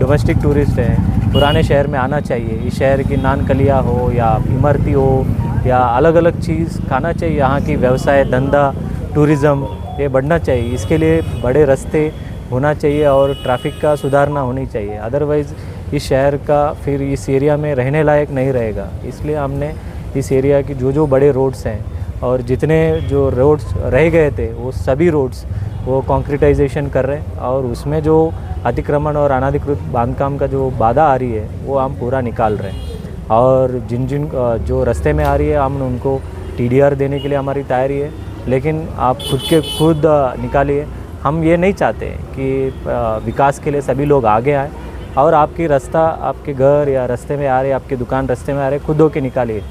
Domestic tourist हैं पुराने शहर में आना चाहिए। इस शहर की नान कलिया हो या इमरती हो या अलग अलग चीज़ खाना चाहिए। यहाँ की व्यवसाय, धंधा, टूरिज़्म ये बढ़ना चाहिए। इसके लिए बड़े रास्ते होना चाहिए और ट्रैफिक का सुधारना होनी चाहिए। अदरवाइज़ इस शहर का फिर इस एरिया में रहने लायक नहीं रहेगा। इसलिए हमने इस एरिया की जो बड़े रोड्स हैं और जितने जो रोड्स रह गए थे वो सभी रोड्स वो कंक्रीटाइजेशन कर रहे हैं और उसमें जो अतिक्रमण और अनाधिकृत बांधकाम का जो बाधा आ रही है वो हम पूरा निकाल रहे हैं। और जिन जिन जो रास्ते में आ रही है हम उनको TDR देने के लिए हमारी तैयारी है, लेकिन आप खुद निकालिए। हम ये नहीं चाहते कि विकास के लिए सभी लोग आगे आए और आपकी रास्ता, आपके घर या रास्ते में आ रहे, आपकी दुकान रास्ते में आ रहे, खुद होके निकालिए।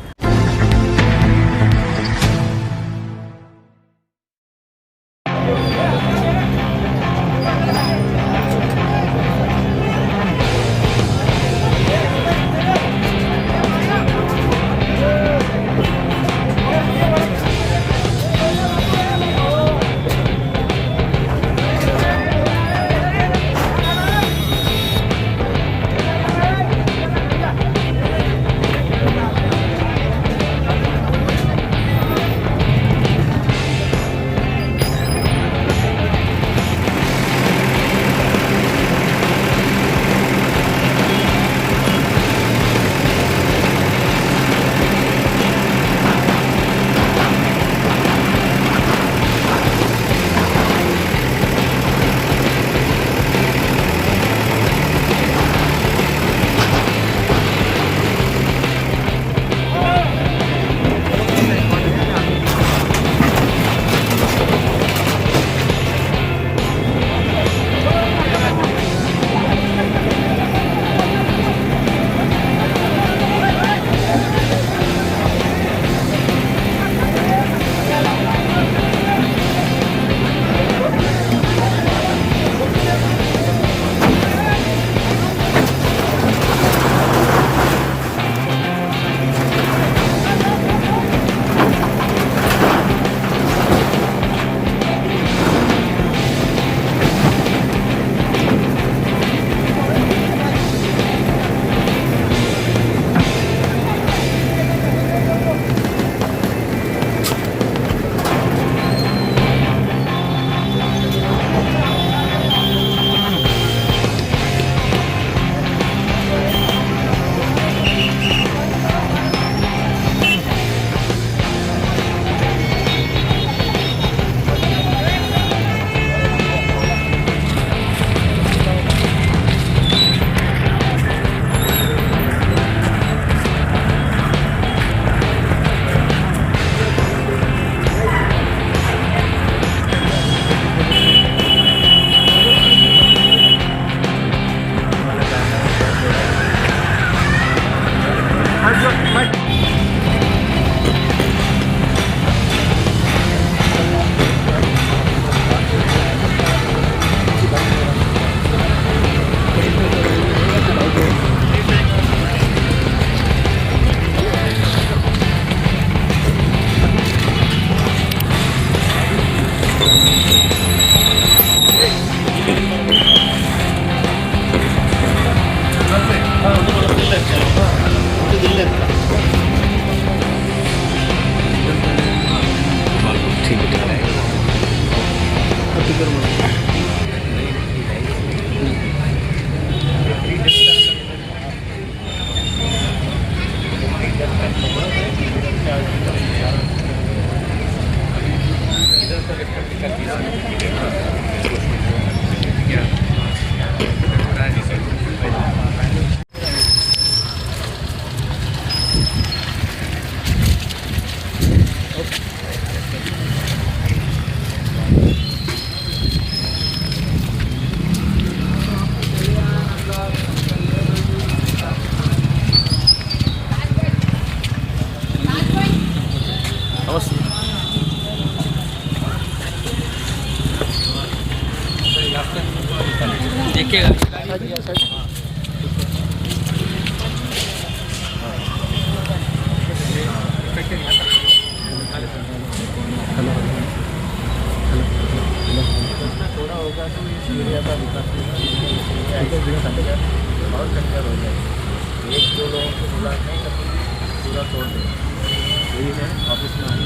होगा तो इस एरिया का विकास होगा। और कंजर हो जाए, एक दो लोगों को बुला नहीं तो पूरा तोड़ दें। यही है ऑफिस में आई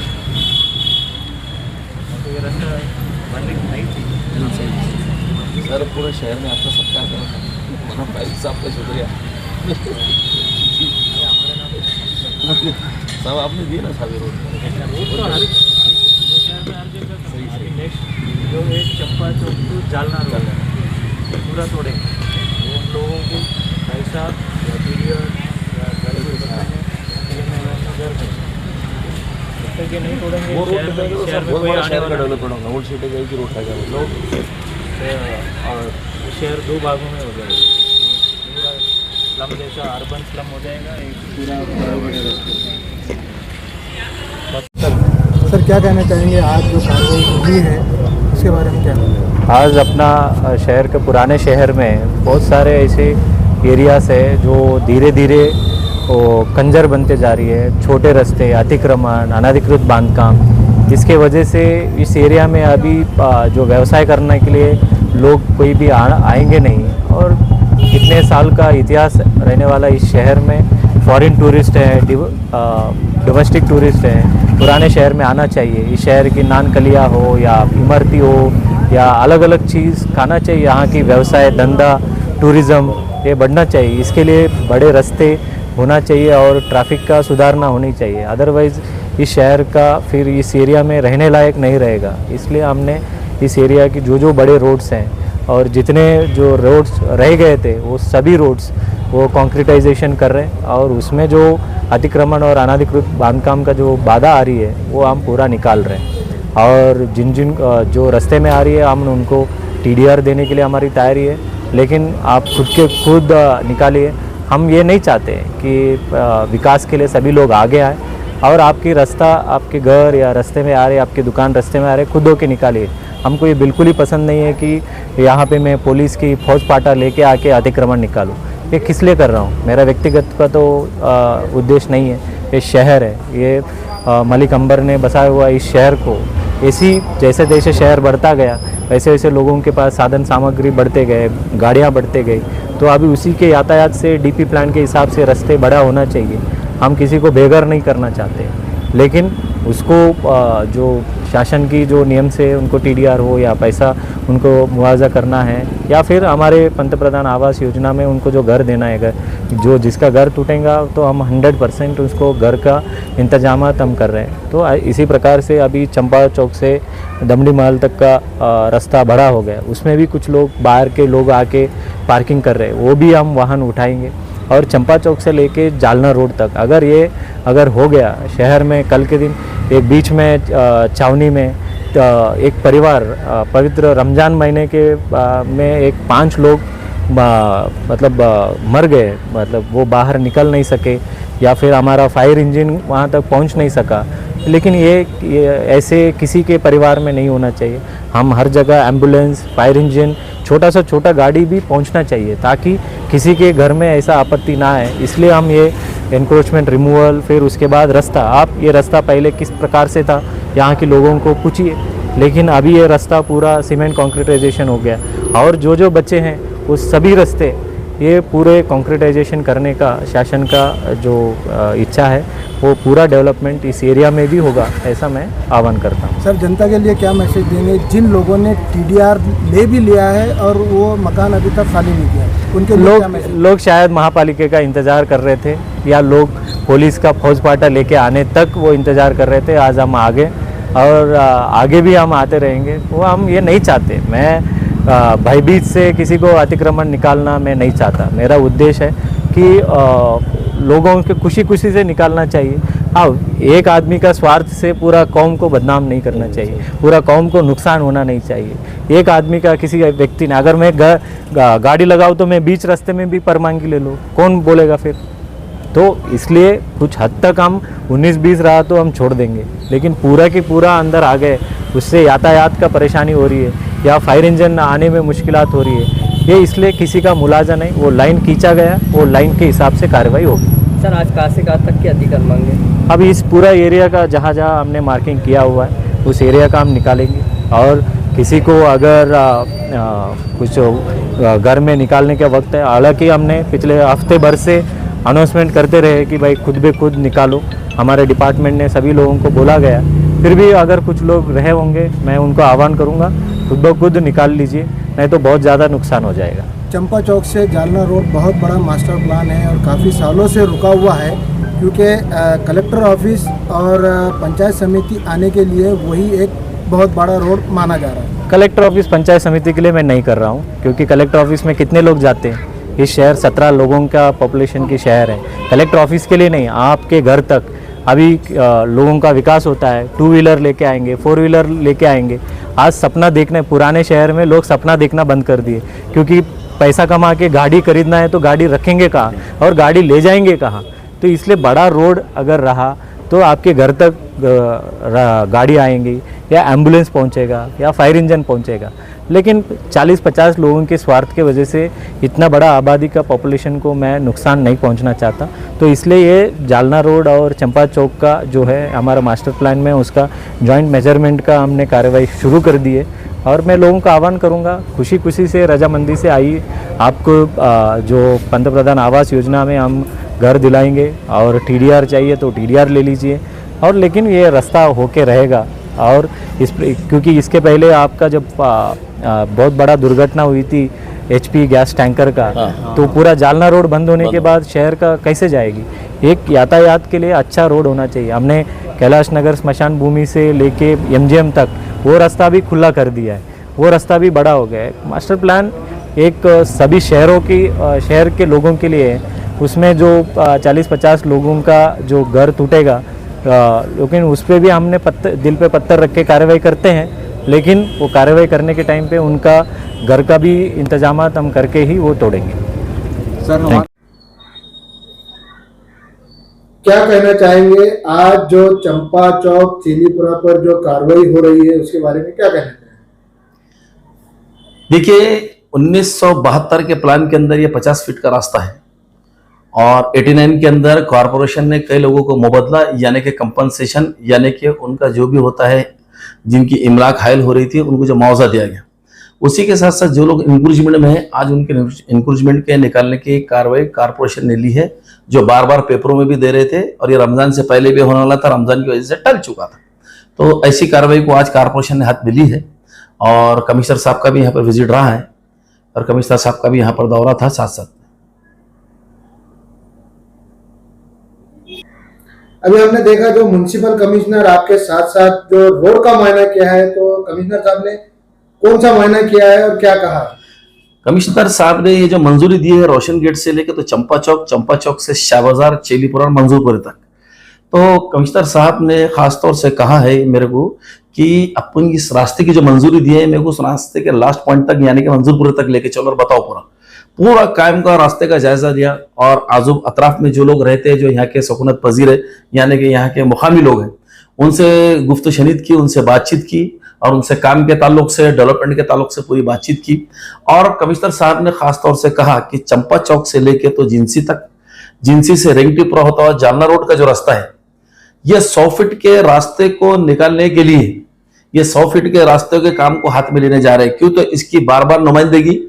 तो ये रास्ता बनने की नहीं थी। सर पूरे शहर में आपका सत्कार करो मना भाई साहब का शुक्रिया साहब आपने दिए ना सारे रोड तो हर शहर में हर जगह अभी नेक्स्ट जो एक चंपा चौक टू जालना रोड है पूरा तोड़ेंगे। उन लोगों को पैसा या पीरियड या घर में बनाने घर में जब तक ये नहीं तोड़ेंगे वो रोड शहर में बहुत कोई बड़ा आने शहर का वाला डेवलपमेंट होगा। ओल्ड सिटी का एक ही रोड है मतलब और शहर दो भागों में हो जाएगा। पूरा स्लम जैसा अर्बन स्लम हो जाएगा, एक पूरा बड़े रास्ते। सर क्या कहना चाहेंगे आज जो कार्रवाई हुई है उसके बारे में क्या? आज अपना शहर के पुराने शहर में बहुत सारे ऐसे एरियाज है जो धीरे धीरे वो कंजर बनते जा रही है। छोटे रास्ते, अतिक्रमण, अनधिकृत बांधकाम, इसके वजह से इस एरिया में अभी जो व्यवसाय करने के लिए लोग कोई भी आएंगे नहीं। और इतने साल का इतिहास रहने वाला इस शहर में फॉरेन टूरिस्ट है, डोमेस्टिक टूरिस्ट है, पुराने शहर में आना चाहिए। इस शहर की नान कलिया हो या इमरती हो या अलग अलग चीज़ खाना चाहिए। यहाँ की व्यवसाय, धंधा, टूरिज़्म ये बढ़ना चाहिए। इसके लिए बड़े रास्ते होना चाहिए और ट्रैफिक का सुधारना होनी चाहिए। अदरवाइज़ इस शहर का फिर इस एरिया में रहने लायक नहीं रहेगा। इसलिए हमने इस एरिया की जो बड़े रोड्स हैं और जितने जो रोड्स रह गए थे वो सभी रोड्स वो कंक्रीटाइजेशन कर रहे हैं और उसमें जो अतिक्रमण और अनधिकृत बांधकाम का जो बाधा आ रही है वो हम पूरा निकाल रहे हैं। और जिन जिन जो रास्ते में आ रही है हम उनको TDR देने के लिए हमारी तैयारी है। लेकिन आप खुद निकालिए। हम ये नहीं चाहते कि विकास के लिए सभी लोग आगे आए और आपकी रास्ता, आपके घर या रास्ते में आ रहे, आपकी दुकान रास्ते में आ रहे, खुद होके निकालिए। हमको ये बिल्कुल ही पसंद नहीं है कि यहाँ पे मैं पुलिस की फौज पाटा लेके आके अतिक्रमण निकालूँ। ये किस लिए कर रहा हूँ? मेरा व्यक्तिगत का तो उद्देश्य नहीं है। ये शहर है, ये मलिक अंबर ने बसाया हुआ इस शहर को ऐसी जैसे जैसे शहर बढ़ता गया वैसे वैसे लोगों के पास साधन सामग्री बढ़ते गए, गाड़ियाँ बढ़ते गई। तो अभी उसी के यातायात से DP प्लान के हिसाब से रास्ते बड़ा होना चाहिए। हम किसी को बेघर नहीं करना चाहते, लेकिन उसको जो शासन की जो नियम से उनको TDR हो या पैसा उनको मुआवजा करना है या फिर हमारे पंतप्रधान आवास योजना में उनको जो घर देना है, जो जिसका घर टूटेगा तो हम 100% उसको घर का इंतजामात हम कर रहे हैं। तो इसी प्रकार से अभी चंपा चौक से दमड़ी महल तक का रास्ता बड़ा हो गया, उसमें भी कुछ लोग बाहर के लोग आके पार्किंग कर रहे हैं, वो भी हम वाहन उठाएंगे। और चंपा चौक से लेके जालना रोड तक अगर हो गया शहर में, कल के दिन एक बीच में छावनी में एक परिवार पवित्र रमज़ान महीने के में एक 5 लोग मतलब मर गए, मतलब वो बाहर निकल नहीं सके या फिर हमारा फायर इंजन वहाँ तक पहुँच नहीं सका। लेकिन ये ऐसे किसी के परिवार में नहीं होना चाहिए। हम हर जगह एम्बुलेंस, फायर इंजन, छोटा से छोटा गाड़ी भी पहुंचना चाहिए ताकि किसी के घर में ऐसा आपत्ति ना आए। इसलिए हम ये एनक्रोचमेंट रिमूवल, फिर उसके बाद रास्ता, आप ये रास्ता पहले किस प्रकार से था यहाँ के लोगों को पूछिए, लेकिन अभी ये रास्ता पूरा सीमेंट कंक्रीटाइजेशन हो गया और जो बच्चे हैं वो सभी रास्ते ये पूरे कंक्रीटाइजेशन करने का शासन का जो इच्छा है वो पूरा डेवलपमेंट इस एरिया में भी होगा, ऐसा मैं आह्वान करता हूँ। सर जनता के लिए क्या मैसेज देंगे जिन लोगों ने TDR ले भी लिया है और वो मकान अभी तक खाली नहीं किया, उनके लिए क्या मैसेज? लोग शायद महापालिका का इंतज़ार कर रहे थे या लोग पुलिस का फौज पाटा लेके आने तक वो इंतज़ार कर रहे थे। आज हम आगे और आगे भी हम आते रहेंगे। वो हम ये नहीं चाहते, मैं भयभीत से किसी को अतिक्रमण निकालना मैं नहीं चाहता। मेरा उद्देश्य है कि लोगों के खुशी से निकालना चाहिए। हाँ, एक आदमी का स्वार्थ से पूरा कौम को बदनाम नहीं करना चाहिए, पूरा कौम को नुकसान होना नहीं चाहिए। एक आदमी का, किसी व्यक्ति ने, अगर मैं गाड़ी लगाऊँ तो मैं बीच रास्ते में भी परवानगी ले लूँ, कौन बोलेगा फिर? तो इसलिए कुछ हद तक हम 19-20 रहा तो हम छोड़ देंगे, लेकिन पूरा के पूरा अंदर आ गए, उससे यातायात का परेशानी हो रही है या फायर इंजन आने में मुश्किलात हो रही है। ये इसलिए किसी का मुलाजा नहीं, वो लाइन खींचा गया, वो लाइन के हिसाब से कार्रवाई होगी। सर आज कहाँ से कहाँ तक के अधिकार मांगे? अभी इस पूरा एरिया का जहाँ हमने मार्किंग किया हुआ है उस एरिया का हम निकालेंगे और किसी को अगर कुछ घर में निकालने का वक्त है, हालांकि हमने पिछले हफ्ते भर से अनाउंसमेंट करते रहे कि भाई खुद बे खुद निकालो, हमारे डिपार्टमेंट ने सभी लोगों को बोला गया। फिर भी अगर कुछ लोग रहे होंगे, मैं उनको आह्वान करूंगा खुद ब खुद निकाल लीजिए, नहीं तो बहुत ज़्यादा नुकसान हो जाएगा। चंपा चौक से जालना रोड बहुत बड़ा मास्टर प्लान है और काफ़ी सालों से रुका हुआ है, क्योंकि कलेक्टर ऑफिस और पंचायत समिति आने के लिए वही एक बहुत बड़ा रोड माना जा रहा है। कलेक्टर ऑफिस पंचायत समिति के लिए मैं नहीं कर रहा हूँ, क्योंकि कलेक्टर ऑफिस में कितने लोग जाते हैं। इस शहर 17 लोगों का पॉपुलेशन की शहर है। कलेक्टर ऑफिस के लिए नहीं, आपके घर तक अभी लोगों का विकास होता है। 2 व्हीलर लेके आएंगे, 4 व्हीलर लेके आएंगे। आज सपना देखने, पुराने शहर में लोग सपना देखना बंद कर दिए, क्योंकि पैसा कमा के गाड़ी खरीदना है तो गाड़ी रखेंगे कहाँ और गाड़ी ले जाएंगे कहाँ। तो इसलिए बड़ा रोड अगर रहा तो आपके घर तक गाड़ी आएंगी या एम्बुलेंस पहुंचेगा या फायर इंजन पहुंचेगा। लेकिन 40-50 लोगों के स्वार्थ के वजह से इतना बड़ा आबादी का पॉपुलेशन को मैं नुकसान नहीं पहुंचना चाहता। तो इसलिए ये जालना रोड और चंपा चौक का जो है हमारा मास्टर प्लान में उसका जॉइंट मेजरमेंट का हमने कार्रवाई शुरू कर दी है। और मैं लोगों का आह्वान करूंगा, खुशी खुशी से रजामंदी से आइए। आपको जो पंतप्रधान आवास योजना में हम घर दिलाएंगे और TDR चाहिए तो TDR ले लीजिए। और लेकिन ये रास्ता होके रहेगा। और क्योंकि इसके पहले आपका जब बहुत बड़ा दुर्घटना हुई थी HP गैस टैंकर का, तो पूरा जालना रोड बंद होने के बाद शहर का कैसे जाएगी। एक यातायात के लिए अच्छा रोड होना चाहिए। हमने कैलाश नगर स्मशान भूमि से लेके MGM तक वो रास्ता भी खुला कर दिया है, वो रास्ता भी बड़ा हो गया है। मास्टर प्लान एक सभी शहर के लोगों के लिए है। उसमें जो 40-50 लोगों का जो घर टूटेगा, लेकिन उस पर भी हमने दिल पे पत्थर रख के कार्रवाई करते हैं। लेकिन वो कार्रवाई करने के टाइम पे उनका घर का भी इंतजामात हम करके ही वो तोड़ेंगे। सर, क्या कहना चाहेंगे आज जो चंपा चौक चेलीपुरा पर जो कार्रवाई हो रही है उसके बारे में क्या कहना चाहेंगे? देखिए, 1972 के प्लान के अंदर ये 50 फीट का रास्ता है और 89 के अंदर कॉरपोरेशन ने कई लोगों को मुबदला यानी कि कंपनसेशन यानी कि उनका जो भी होता है, जिनकी इमलाक हायल हो रही थी, उनको जो मुआवजा दिया गया। उसी के साथ साथ जो लोग इंक्रूजमेंट में हैं, आज उनके इंक्रूजमेंट के निकालने की कार्रवाई कॉरपोरेशन ने ली है, जो बार बार पेपरों में भी दे रहे थे और ये रमजान से पहले भी होने वाला था, रमजान की वजह से टल चुका था। तो ऐसी कार्रवाई को आज कॉरपोरेशन ने हाथ में ली है और कमिश्नर साहब का भी यहाँ पर विजिट रहा है और कमिश्नर साहब का भी यहाँ पर दौरा था साथ साथ। अभी हमने देखा जो म्युनिसिपल कमिश्नर आपके साथ साथ जो रोड का मुआयना किया है, तो कमिश्नर साहब ने कौन सा मुआयना किया है और क्या कहा? कमिश्नर साहब ने ये जो मंजूरी दी है रोशन गेट से लेकर तो चंपा चौक से शाह बाजार, चेलीपुरा और मंजूरपुर तक, तो कमिश्नर साहब ने खास तौर से कहा है मेरे को कि अपन इस रास्ते की जो मंजूरी दी है, मेरे को उस रास्ते के लास्ट पॉइंट तक यानी कि मंजूरपुर तक लेके चलो और बताओ पूरा कायम का रास्ते का जायजा दिया। और आजू अतराफ में जो लोग रहते हैं, जो यहाँ के सकूनत पजीर है यानी कि यहाँ के मुकामी लोग हैं, उनसे गुफ्त शनीद की, उनसे बातचीत की और उनसे काम के ताल्लुक से, डेवलपमेंट के ताल्लुक से पूरी बातचीत की। और कमिश्नर साहब ने खास तौर से कहा कि चंपा चौक से लेके तो जिंसी तक, जिंसी से रेंगटीपुरा होता हुआ जालना रोड का जो रास्ता है, यह 100 फीट के रास्ते को निकालने के लिए ये 100 फीट के रास्ते के काम को हाथ में लेने जा रहे हैं। क्यों? तो इसकी बार बार नुमाइंदगी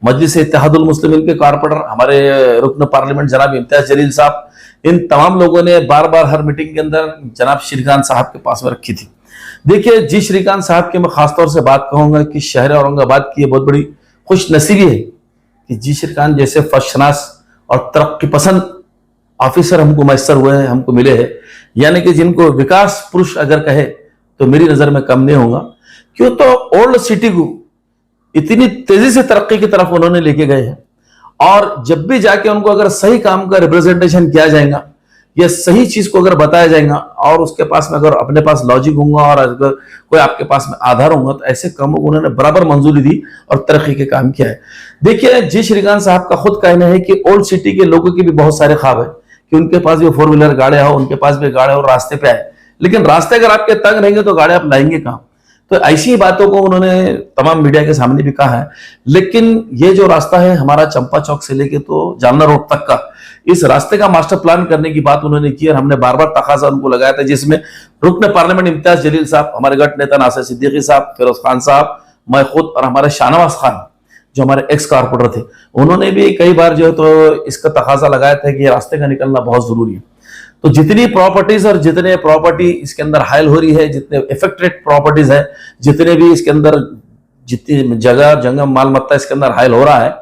मजलिस इत्तेहादुल मुस्लिमीन के कारपोरेटर, हमारे रुकन पार्लियामेंट जनाब इम्तियाज जलील साहब, इन तमाम लोगों ने बार बार हर मीटिंग के अंदर जनाब श्रीकांत साहब के पास में रखी थी। देखिए, जी श्रीकांत साहब की मैं खासतौर से बात कहूंगा कि शहर औरंगाबाद की ये बहुत बड़ी खुश नसीबी है कि जी श्रीकांत जैसे फर्शनास और तरक्की पसंद ऑफिसर हमको मैसर हुए हैं, हमको मिले हैं, यानी कि जिनको विकास पुरुष अगर कहे तो मेरी नजर में कम नहीं होगा। क्यों? तो ओल्ड सिटी को इतनी तेजी से तरक्की की तरफ उन्होंने लेके गए हैं और जब भी जाके उनको अगर सही काम का रिप्रेजेंटेशन किया जाएगा या सही चीज को अगर बताया जाएगा और उसके पास में अगर अपने पास लॉजिक होगा और अगर कोई आपके पास में आधार होगा, तो ऐसे कामों को उन्होंने बराबर मंजूरी दी और तरक्की के काम किया है। देखिए, जी श्रीकांत साहब का खुद कहना है कि ओल्ड सिटी के लोगों के भी बहुत सारे ख्वाब है कि उनके पास भी 4 व्हीलर गाड़ियां हो, उनके पास भी गाड़ियां हो, रास्ते पे आए, लेकिन रास्ते अगर आपके तंग रहेंगे तो गाड़ी आप लाएंगे कहाँ? तो ऐसी बातों को उन्होंने तमाम मीडिया के सामने भी कहा है। लेकिन ये जो रास्ता है हमारा चंपा चौक से लेके तो जालना रोड तक का, इस रास्ते का मास्टर प्लान करने की बात उन्होंने की और हमने बार बार तकाजा उनको लगाया था, जिसमें रुकन पार्लियामेंट इम्तियाज जलील साहब, हमारे गठ नेता नासिर सिद्दीकी साहब, फिरोज खान साहब, मैं खुद और हमारे शाहनवाज खान जो हमारे एक्स कारपोरेटर थे, उन्होंने भी कई बार जो है तो इसका तकाजा लगाया था कि ये रास्ते का निकलना बहुत जरूरी है। तो जितनी प्रॉपर्टीज और जितने प्रॉपर्टी इसके अंदर हायल हो रही है, जितने इफेक्टेड प्रॉपर्टीज है, जितने भी इसके अंदर जितनी जगह जंगम माल मत्ता इसके अंदर हायल हो रहा है,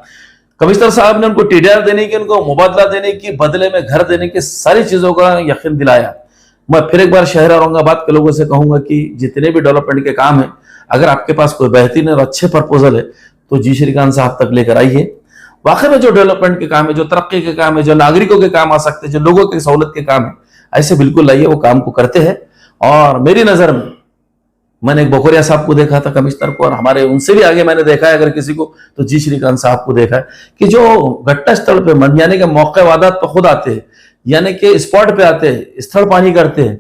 कमिश्नर साहब ने उनको टीडीआर देने की, उनको मुबादला देने की, बदले में घर देने की सारी चीजों का यकीन दिलाया। मैं फिर एक बार शहर औरंगाबाद के लोगों से कहूंगा कि जितने भी डेवलपमेंट के काम है, अगर आपके पास कोई बेहतरीन और अच्छे प्रपोजल है तो जी श्रीकांत साहब तक लेकर आइए। वाकई में जो डेवलपमेंट के काम है, जो तरक्की के काम है, जो नागरिकों के काम आ सकते हैं, जो लोगों की सहूलत के काम है, ऐसे बिल्कुल लाइए, वो काम को करते हैं। और मेरी नजर में मैंने एक बकोरिया साहब को देखा था कमिश्नर को, और हमारे उनसे भी आगे मैंने देखा है अगर किसी को तो जी श्रीकांत साहब को देखा है कि जो घटना स्थल पे मन यानी कि मौके वारदात पे खुद आते हैं, यानी कि स्पॉट पे आते हैं, स्थल पानी करते हैं,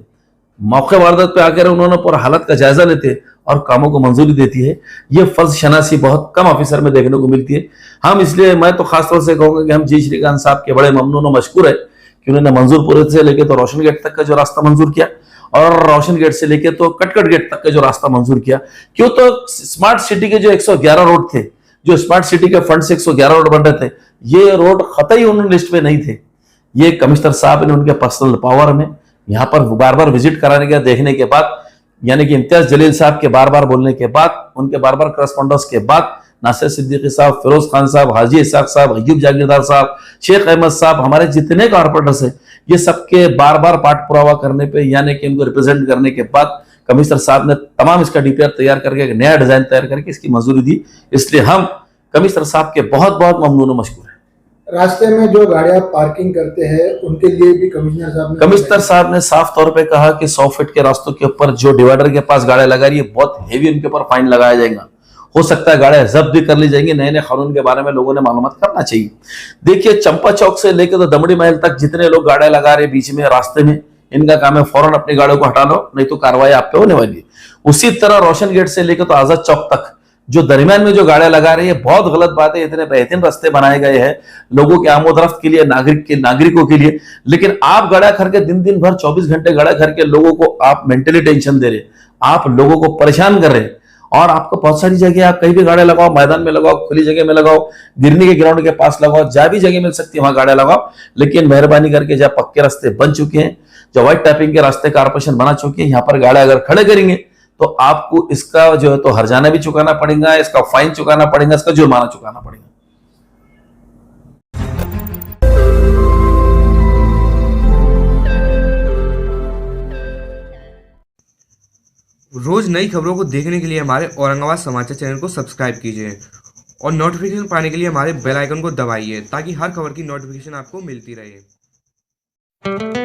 मौके वारदात पे आकर उन्होंने पूरा हालत का जायजा लेते हैं और कामों को मंजूरी देती है। ये फर्ज शनासी बहुत कम ऑफिसर में देखने को मिलती है। हम इसलिए मैं तो खासतौर से कहूंगा कि हम जी श्रीकांत साहब के बड़े ममनून और मशकूर है कि उन्होंने मंजूरपुर से लेके तो रोशन गेट तक का जो रास्ता मंजूर किया, और रोशन गेट से लेके तो कटकट गेट तक का जो रास्ता मंजूर किया। क्यों? तो स्मार्ट सिटी के जो 111 रोड थे, जो स्मार्ट सिटी के फंड से 111 रोड बन रहे थे, ये रोड कतई उन लिस्ट में नहीं थे। ये कमिश्नर साहब ने उनके पर्सनल पावर में यहाँ पर बार बार विजिट कराने के देखने के बाद, यानी कि इम्तियाज जलील साहब के बार बार बोलने के बाद, उनके बार बार करस्पॉन्डेंस के बाद, नासिर सिद्दीकी साहब, फिरोज खान साहब, हाजी इसाक साहब, अय्यूब जागीरदार साहब, शेख अहमद साहब, हमारे जितने कारपोरेटर्स हैं, ये सबके बार बार पाठ पुरावा करने पे, यानी कि इनको रिप्रेजेंट करने के बाद कमिश्नर साहब ने तमाम इसका डीपीआर तैयार करके एक नया डिजाइन तैयार करके इसकी मंजूरी दी। इसलिए हम कमिश्नर साहब के बहुत बहुत ममनून और मशकूर हैं। रास्ते में जो गाड़ियां पार्किंग करते हैं उनके लिए भी कमिश्नर साहब ने साफ तौर पे कहा कि 100 फीट के रास्तों के ऊपर जो डिवाइडर के पास गाड़ियां लगा रही है, बहुत हेवी उनके ऊपर फाइन लगाया जाएगा। हो सकता है गाड़ियां जब्त भी कर ली जाएंगी। नए नए कानून के बारे में लोगों ने मालूमात करना चाहिए। देखिए, चंपा चौक से लेकर तो दमड़ी महल तक जितने लोग गाड़ियां लगा रहे बीच में रास्ते में, इनका काम है फौरन अपनी गाड़ियों को हटा लो, नहीं तो कार्रवाई आप पे होने वाली है। उसी तरह रोशन गेट से लेकर तो आजाद चौक तक जो दरमियान में जो गाड़ियां लगा रही है, बहुत गलत बात है। इतने बेहतरीन रास्ते बनाए गए हैं लोगों के आमोदरफ्त के लिए, नागरिकों के लिए, लेकिन आप गाड़ा करके दिन भर 24 घंटे गाड़ा करके लोगों को आप मेंटली टेंशन दे रहे, आप लोगों को परेशान कर रहे। और आपको बहुत सारी जगह आप कहीं भी गाड़ियां लगाओ, मैदान में लगाओ, खुली जगह में लगाओ, गिरनी के ग्राउंड के पास लगाओ, जहां भी जगह मिल सकती है वहां गाड़ियां लगाओ। लेकिन मेहरबानी करके जहां पक्के रास्ते बन चुके हैं, जो व्हाइट टैपिंग के रास्ते कारपोरेशन बना चुकी है, यहाँ पर गाड़ियां अगर खड़े करेंगे तो आपको इसका जो है तो हर्जाना भी चुकाना पड़ेगा, इसका फाइन चुकाना पड़ेगा, इसका जुर्माना चुकाना पड़ेगा। रोज नई खबरों को देखने के लिए हमारे औरंगाबाद समाचार चैनल को सब्सक्राइब कीजिए और नोटिफिकेशन पाने के लिए हमारे बेल आइकन को दबाइए ताकि हर खबर की नोटिफिकेशन आपको मिलती रहे।